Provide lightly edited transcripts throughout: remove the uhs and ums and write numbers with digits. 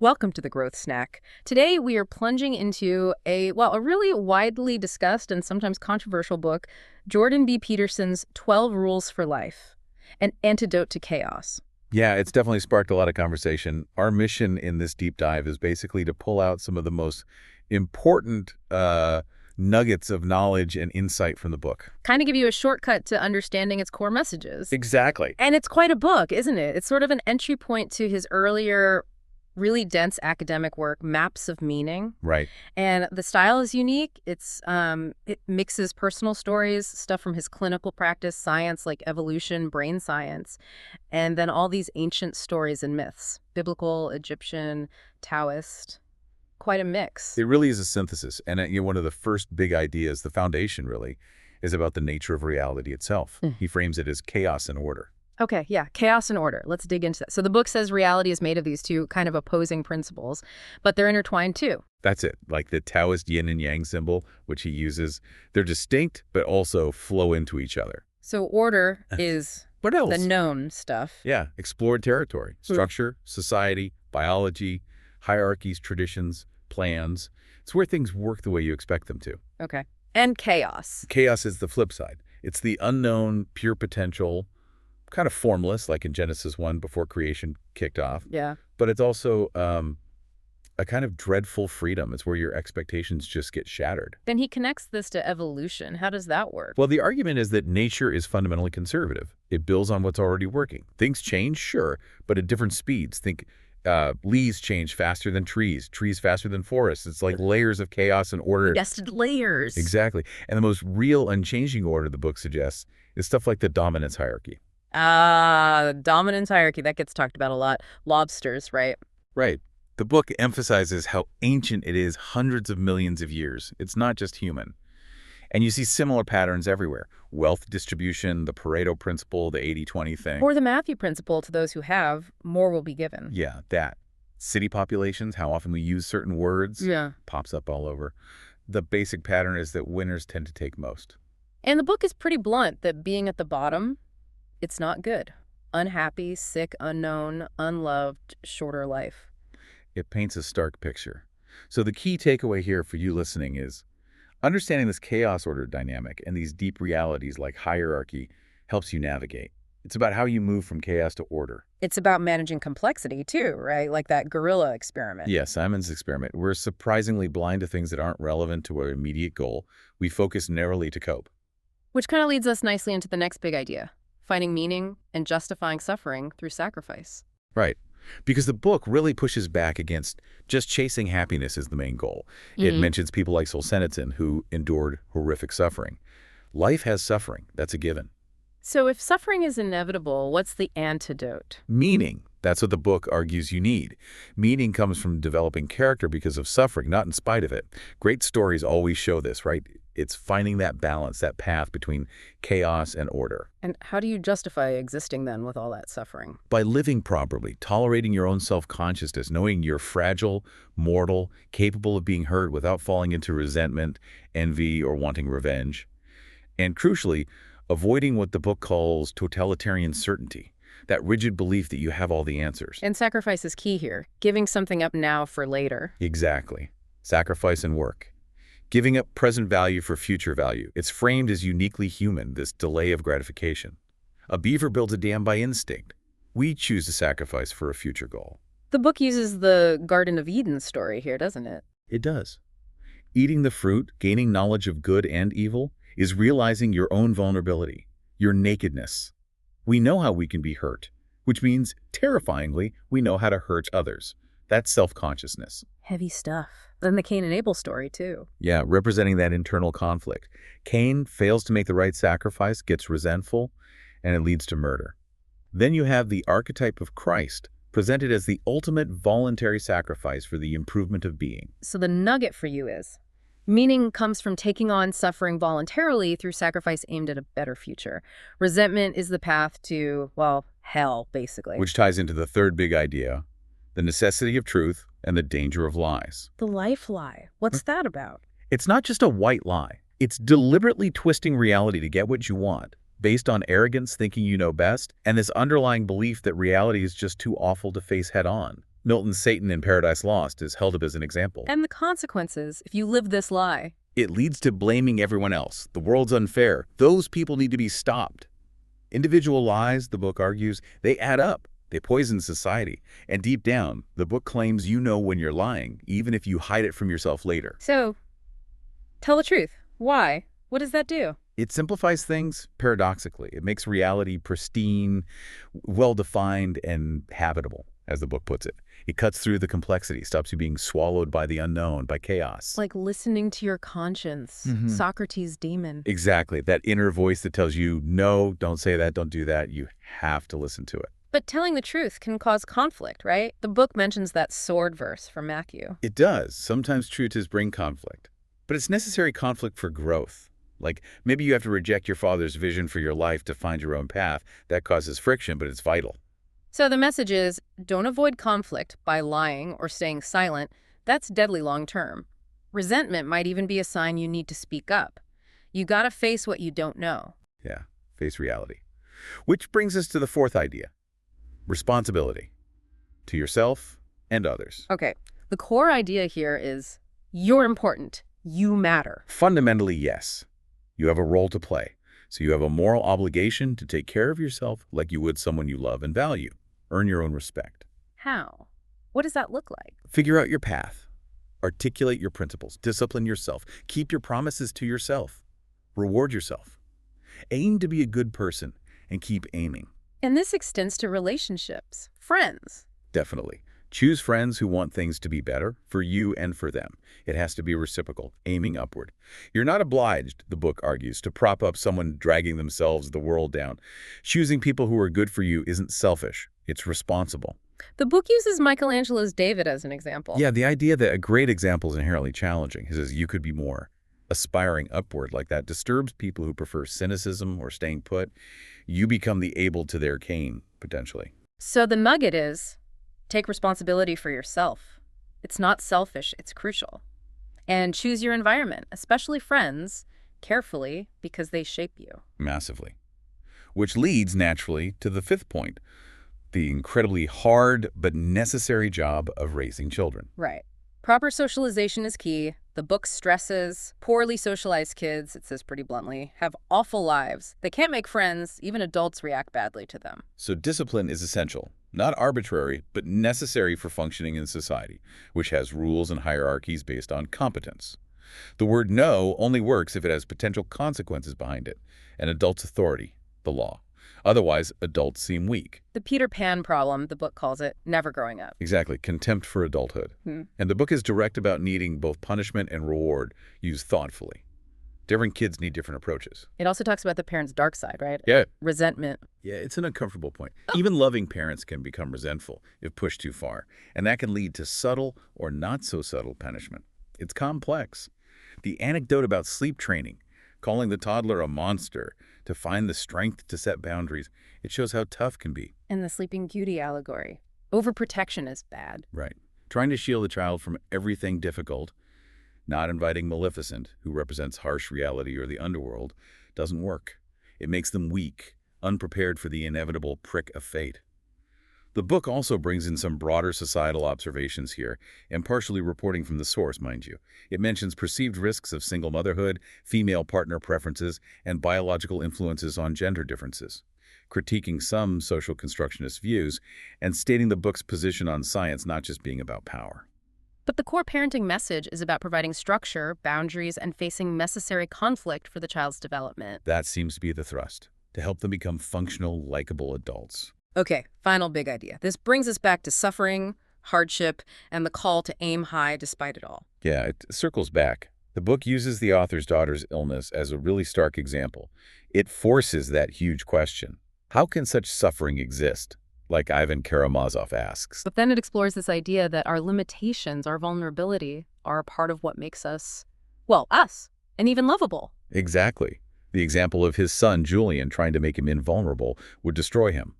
Welcome to the Growth Snack. Today we are plunging into a really widely discussed and sometimes controversial book, Jordan B. Peterson's 12 Rules for Life, an antidote to chaos. Yeah, it's definitely sparked a lot of conversation. Our mission in this deep dive is basically to pull out some of the most important nuggets of knowledge and insight from the book. Kind of give you a shortcut to understanding its core messages. Exactly. And it's quite a book, isn't it? It's sort of an entry point to his earlier really dense academic work, Maps of Meaning. Right. And the style is unique. It mixes personal stories, stuff from his clinical practice, science like evolution, brain science, and then all these ancient stories and myths, biblical, Egyptian, Taoist, quite a mix. It really is a synthesis. And one of the first big ideas, the foundation really, is about the nature of reality itself. He frames it as chaos and order. Okay, yeah, chaos and order. Let's dig into that. So the book says reality is made of these two kind of opposing principles, but they're intertwined too. That's it. Like the Taoist yin and yang symbol, which he uses, they're distinct, but also flow into each other. So order is What else? the known stuff. Yeah, explored territory, structure, society, biology, hierarchies, traditions, plans. It's where things work the way you expect them to. Okay. And chaos. Chaos is the flip side. It's the unknown, pure potential, kind of formless, like in Genesis 1 before creation kicked off. Yeah. But it's also a kind of dreadful freedom. It's where your expectations just get shattered. Then he connects this to evolution. How does that work? Well, the argument is that nature is fundamentally conservative. It builds on what's already working. Things change, sure, but at different speeds. Think leaves change faster than trees faster than forests. It's like layers of chaos and order. Nested layers. Exactly. And the most real unchanging order the book suggests is stuff like the dominance hierarchy. Dominance hierarchy, that gets talked about a lot. Lobsters, right? Right. The book emphasizes how ancient it is, hundreds of millions of years. It's not just human. And you see similar patterns everywhere. Wealth distribution, the Pareto principle, the 80-20 thing. Or the Matthew principle, to those who have, more will be given. Yeah, that. City populations, how often we use certain words. Yeah. Pops up all over. The basic pattern is that winners tend to take most. And the book is pretty blunt that being at the bottom, it's not good. Unhappy, sick, unknown, unloved, shorter life. It paints a stark picture. So the key takeaway here for you listening is understanding this chaos order dynamic and these deep realities like hierarchy helps you navigate. It's about how you move from chaos to order. It's about managing complexity too, right? Like that gorilla experiment. Yeah, Simon's experiment. We're surprisingly blind to things that aren't relevant to our immediate goal. We focus narrowly to cope. Which kind of leads us nicely into the next big idea, finding meaning and justifying suffering through sacrifice. Right. Because the book really pushes back against just chasing happiness as the main goal. It mentions people like Solzhenitsyn who endured horrific suffering. Life has suffering. That's a given. So if suffering is inevitable, what's the antidote? Meaning. That's what the book argues you need. Meaning comes from developing character because of suffering, not in spite of it. Great stories always show this, right? It's finding that balance, that path between chaos and order. And how do you justify existing then with all that suffering? By living properly, tolerating your own self-consciousness, knowing you're fragile, mortal, capable of being hurt without falling into resentment, envy, or wanting revenge. And crucially, avoiding what the book calls totalitarian certainty, that rigid belief that you have all the answers. And sacrifice is key here, giving something up now for later. Exactly. Sacrifice and work. Giving up present value for future value. It's framed as uniquely human, this delay of gratification. A beaver builds a dam by instinct. We choose to sacrifice for a future goal. The book uses the Garden of Eden story here, doesn't it? It does. Eating the fruit, gaining knowledge of good and evil, is realizing your own vulnerability, your nakedness. We know how we can be hurt, which means, terrifyingly, we know how to hurt others. That's self-consciousness. Heavy stuff. Then the Cain and Abel story, too. Yeah, representing that internal conflict. Cain fails to make the right sacrifice, gets resentful, and it leads to murder. Then you have the archetype of Christ, presented as the ultimate voluntary sacrifice for the improvement of being. So the nugget for you is, meaning comes from taking on suffering voluntarily through sacrifice aimed at a better future. Resentment is the path to, well, hell, basically. Which ties into the third big idea, the necessity of truth and the danger of lies. The life lie. What's that about? It's not just a white lie. It's deliberately twisting reality to get what you want, based on arrogance, thinking you know best, and this underlying belief that reality is just too awful to face head on. Milton's Satan in Paradise Lost is held up as an example. And the consequences if you live this lie. It leads to blaming everyone else. The world's unfair. Those people need to be stopped. Individual lies, the book argues, they add up. They poison society. And deep down, the book claims you know when you're lying, even if you hide it from yourself later. So, tell the truth. Why? What does that do? It simplifies things paradoxically. It makes reality pristine, well-defined, and habitable, as the book puts it. It cuts through the complexity, stops you being swallowed by the unknown, by chaos. Like listening to your conscience, Socrates' demon. Exactly. That inner voice that tells you, no, don't say that, don't do that. You have to listen to it. But telling the truth can cause conflict, right? The book mentions that sword verse from Matthew. It does. Sometimes truths bring conflict. But it's necessary conflict for growth. Like, maybe you have to reject your father's vision for your life to find your own path. That causes friction, but it's vital. So the message is, don't avoid conflict by lying or staying silent. That's deadly long term. Resentment might even be a sign you need to speak up. You gotta face what you don't know. Yeah, face reality. Which brings us to the fourth idea. Responsibility. To yourself and others. Okay, the core idea here is, you're important. You matter. Fundamentally, yes. You have a role to play. So you have a moral obligation to take care of yourself like you would someone you love and value. Earn your own respect. How? What does that look like? Figure out your path. Articulate your principles. Discipline yourself. Keep your promises to yourself. Reward yourself. Aim to be a good person and keep aiming. And this extends to relationships, friends. Definitely. Choose friends who want things to be better for you and for them. It has to be reciprocal, aiming upward. You're not obliged, the book argues, to prop up someone dragging themselves the world down. Choosing people who are good for you isn't selfish. It's responsible. The book uses Michelangelo's David as an example. Yeah, the idea that a great example is inherently challenging. He says you could be more. Aspiring upward like that disturbs people who prefer cynicism or staying put. You become the Abel to their Cain, potentially. So the nugget is, take responsibility for yourself. It's not selfish, it's crucial. And choose your environment, especially friends, carefully because they shape you. Massively. Which leads, naturally, to the fifth point, the incredibly hard but necessary job of raising children. Right. Proper socialization is key. The book stresses poorly socialized kids, it says pretty bluntly, have awful lives. They can't make friends. Even adults react badly to them. So discipline is essential. Not arbitrary, but necessary for functioning in society, which has rules and hierarchies based on competence. The word no only works if it has potential consequences behind it, an adult's authority, the law. Otherwise, adults seem weak. The Peter Pan problem, the book calls it, never growing up. Exactly, contempt for adulthood. And the book is direct about needing both punishment and reward used thoughtfully. Different kids need different approaches. It also talks about the parent's dark side, right? Yeah. Resentment. Yeah, it's an uncomfortable point. Even loving parents can become resentful if pushed too far, and that can lead to subtle or not so subtle punishment. It's complex. The anecdote about sleep training, calling the toddler a monster to find the strength to set boundaries, it shows how tough can be. And the Sleeping Beauty allegory. Overprotection is bad. Right. Trying to shield the child from everything difficult, not inviting Maleficent, who represents harsh reality or the underworld, doesn't work. It makes them weak, unprepared for the inevitable prick of fate. The book also brings in some broader societal observations here, and partially reporting from the source, mind you. It mentions perceived risks of single motherhood, female partner preferences, and biological influences on gender differences, critiquing some social constructionist views, and stating the book's position on science not just being about power. But the core parenting message is about providing structure, boundaries, and facing necessary conflict for the child's development. That seems to be the thrust, to help them become functional, likable adults. Okay, final big idea. This brings us back to suffering, hardship, and the call to aim high despite it all. Yeah, it circles back. The book uses the author's daughter's illness as a really stark example. It forces that huge question. How can such suffering exist? Like Ivan Karamazov asks. But then it explores this idea that our limitations, our vulnerability, are a part of what makes us, well, us, and even lovable. Exactly. The example of his son, Julian, trying to make him invulnerable would destroy him.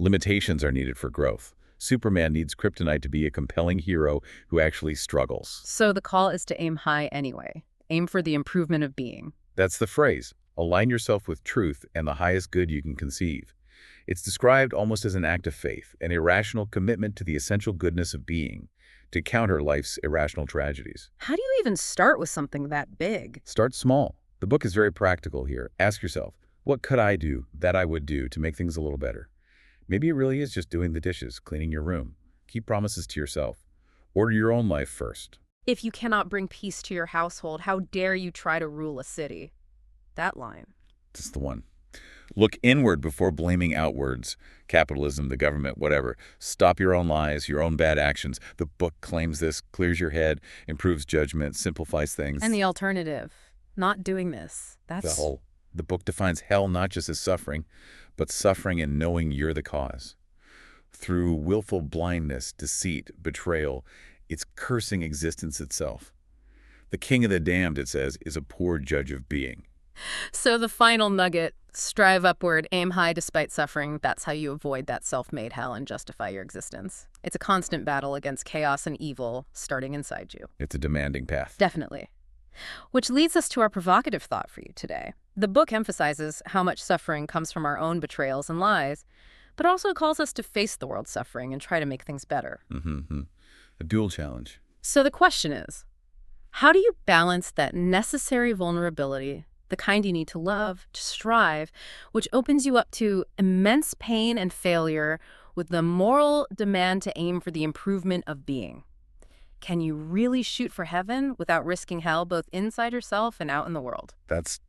Limitations are needed for growth. Superman needs kryptonite to be a compelling hero who actually struggles. So the call is to aim high anyway. Aim for the improvement of being. That's the phrase. Align yourself with truth and the highest good you can conceive. It's described almost as an act of faith, an irrational commitment to the essential goodness of being, to counter life's irrational tragedies. How do you even start with something that big? Start small. The book is very practical here. Ask yourself, what could I do that I would do to make things a little better? Maybe it really is just doing the dishes, cleaning your room. Keep promises to yourself. Order your own life first. If you cannot bring peace to your household, how dare you try to rule a city? That line. That's the one. Look inward before blaming outwards. Capitalism, the government, whatever. Stop your own lies, your own bad actions. The book claims this, clears your head, improves judgment, simplifies things. And the alternative, not doing this. The book defines hell not just as suffering, but suffering and knowing you're the cause. Through willful blindness, deceit, betrayal, it's cursing existence itself. The king of the damned, it says, is a poor judge of being. So the final nugget, strive upward, aim high despite suffering. That's how you avoid that self-made hell and justify your existence. It's a constant battle against chaos and evil starting inside you. It's a demanding path. Definitely. Which leads us to our provocative thought for you today. The book emphasizes how much suffering comes from our own betrayals and lies, but also calls us to face the world's suffering and try to make things better. A dual challenge. So the question is, how do you balance that necessary vulnerability, the kind you need to love, to strive, which opens you up to immense pain and failure, with the moral demand to aim for the improvement of being? Can you really shoot for heaven without risking hell both inside yourself and out in the world? That's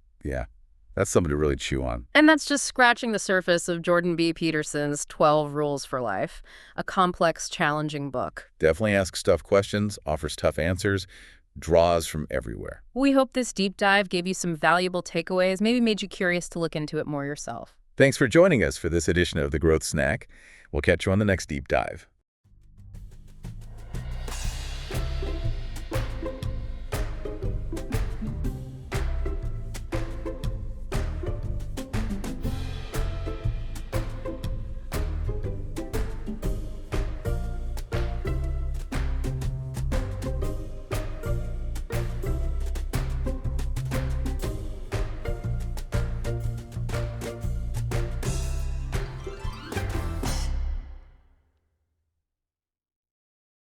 something to really chew on. And that's just scratching the surface of Jordan B. Peterson's 12 Rules for Life, a complex, challenging book. Definitely asks tough questions, offers tough answers, draws from everywhere. We hope this deep dive gave you some valuable takeaways, maybe made you curious to look into it more yourself. Thanks for joining us for this edition of The Growth Snack. We'll catch you on the next deep dive.